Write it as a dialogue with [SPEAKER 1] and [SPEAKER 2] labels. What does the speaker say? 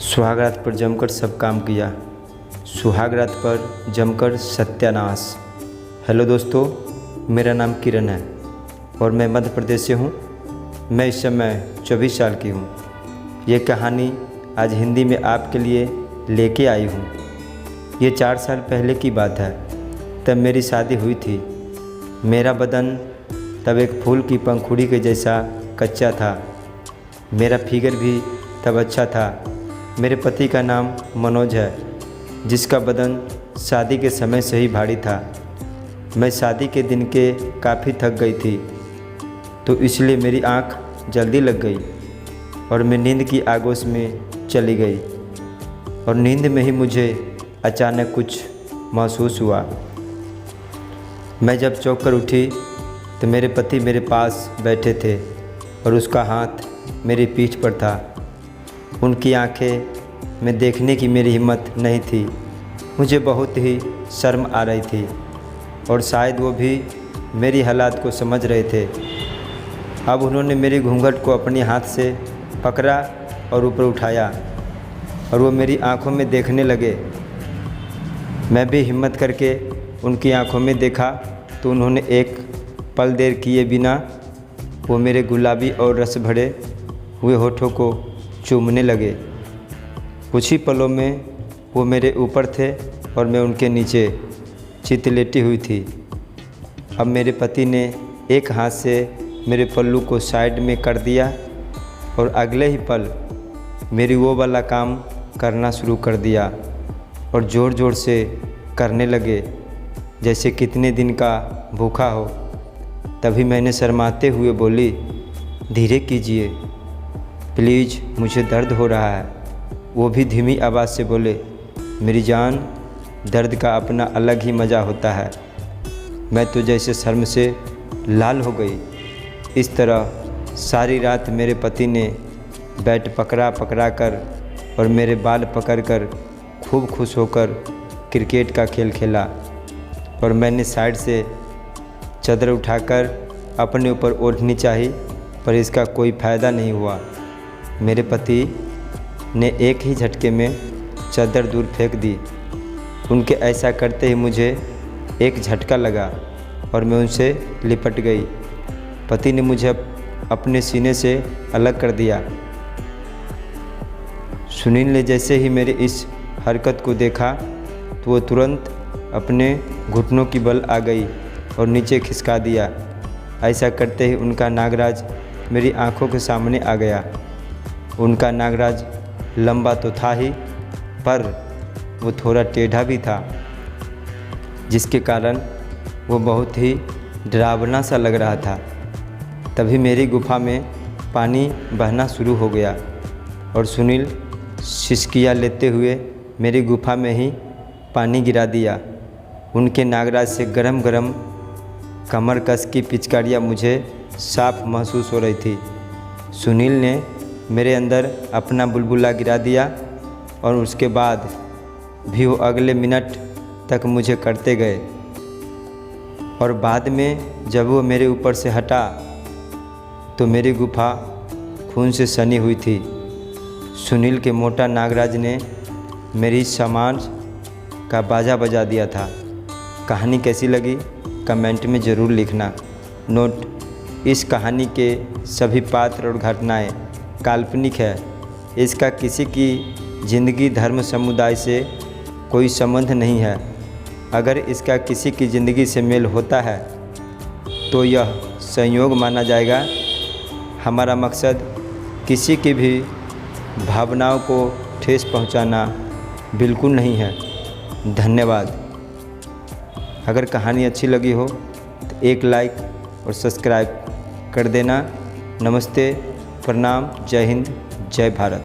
[SPEAKER 1] सुहाग रात पर जमकर सब काम किया, सुहाग रात पर जमकर सत्यानाश। हेलो दोस्तों, मेरा नाम किरण है और मैं मध्य प्रदेश से हूँ। मैं इस समय 24 साल की हूँ। ये कहानी आज हिंदी में आपके लिए लेके आई हूँ। ये 4 साल पहले की बात है। तब मेरी शादी हुई थी। मेरा बदन तब एक फूल की पंखुड़ी के जैसा कच्चा था। मेरा फिगर भी तब अच्छा था। मेरे पति का नाम मनोज है, जिसका बदन शादी के समय से ही भारी था। मैं शादी के दिन के काफ़ी थक गई थी, तो इसलिए मेरी आंख जल्दी लग गई और मैं नींद की आगोश में चली गई। और नींद में ही मुझे अचानक कुछ महसूस हुआ। मैं जब चौंक कर उठी तो मेरे पति मेरे पास बैठे थे और उसका हाथ मेरी पीठ पर था। उनकी आंखें में देखने की मेरी हिम्मत नहीं थी। मुझे बहुत ही शर्म आ रही थी और शायद वो भी मेरी हालात को समझ रहे थे। अब उन्होंने मेरी घूंघट को अपने हाथ से पकड़ा और ऊपर उठाया और वो मेरी आंखों में देखने लगे। मैं भी हिम्मत करके उनकी आंखों में देखा तो उन्होंने एक पल देर किए बिना वो मेरे गुलाबी और रस भरे हुए होठों को चूमने लगे। कुछ ही पलों में वो मेरे ऊपर थे और मैं उनके नीचे चित लेटी हुई थी। अब मेरे पति ने एक हाथ से मेरे पल्लू को साइड में कर दिया और अगले ही पल मेरी वो वाला काम करना शुरू कर दिया और ज़ोर ज़ोर से करने लगे, जैसे कितने दिन का भूखा हो। तभी मैंने शर्माते हुए बोली, धीरे कीजिए प्लीज़, मुझे दर्द हो रहा है। वो भी धीमी आवाज़ से बोले, मेरी जान, दर्द का अपना अलग ही मज़ा होता है। मैं तो जैसे शर्म से लाल हो गई। इस तरह सारी रात मेरे पति ने बैट पकड़ा कर और मेरे बाल पकड़कर खूब खुश होकर क्रिकेट का खेल खेला और मैंने साइड से चादर उठाकर अपने ऊपर ओढ़नी चाही, पर इसका कोई फ़ायदा नहीं हुआ। मेरे पति ने एक ही झटके में चादर दूर फेंक दी। उनके ऐसा करते ही मुझे एक झटका लगा और मैं उनसे लिपट गई। पति ने मुझे अपने सीने से अलग कर दिया। सुनील ने जैसे ही मेरी इस हरकत को देखा तो वो तुरंत अपने घुटनों की बल आ गई और नीचे खिसका दिया। ऐसा करते ही उनका नागराज मेरी आंखों के सामने आ गया। उनका नागराज लंबा तो था ही, पर वो थोड़ा टेढ़ा भी था, जिसके कारण वो बहुत ही डरावना सा लग रहा था। तभी मेरी गुफा में पानी बहना शुरू हो गया और सुनील सिसकियाँ लेते हुए मेरी गुफा में ही पानी गिरा दिया। उनके नागराज से गरम गरम कमर कस की पिचकारियाँ मुझे साफ महसूस हो रही थी। सुनील ने मेरे अंदर अपना बुलबुला गिरा दिया और उसके बाद भी वो अगले मिनट तक मुझे करते गए। और बाद में जब वो मेरे ऊपर से हटा तो मेरी गुफा खून से सनी हुई थी। सुनील के मोटा नागराज ने मेरी सामान का बाजा बजा दिया था। कहानी कैसी लगी कमेंट में ज़रूर लिखना। नोट, इस कहानी के सभी पात्र और घटनाएं काल्पनिक है। इसका किसी की ज़िंदगी धर्म समुदाय से कोई संबंध नहीं है। अगर इसका किसी की ज़िंदगी से मेल होता है तो यह संयोग माना जाएगा। हमारा मकसद किसी की भी भावनाओं को ठेस पहुंचाना बिल्कुल नहीं है। धन्यवाद। अगर कहानी अच्छी लगी हो तो एक लाइक और सब्सक्राइब कर देना। नमस्ते, प्रणाम, जय हिंद, जय भारत।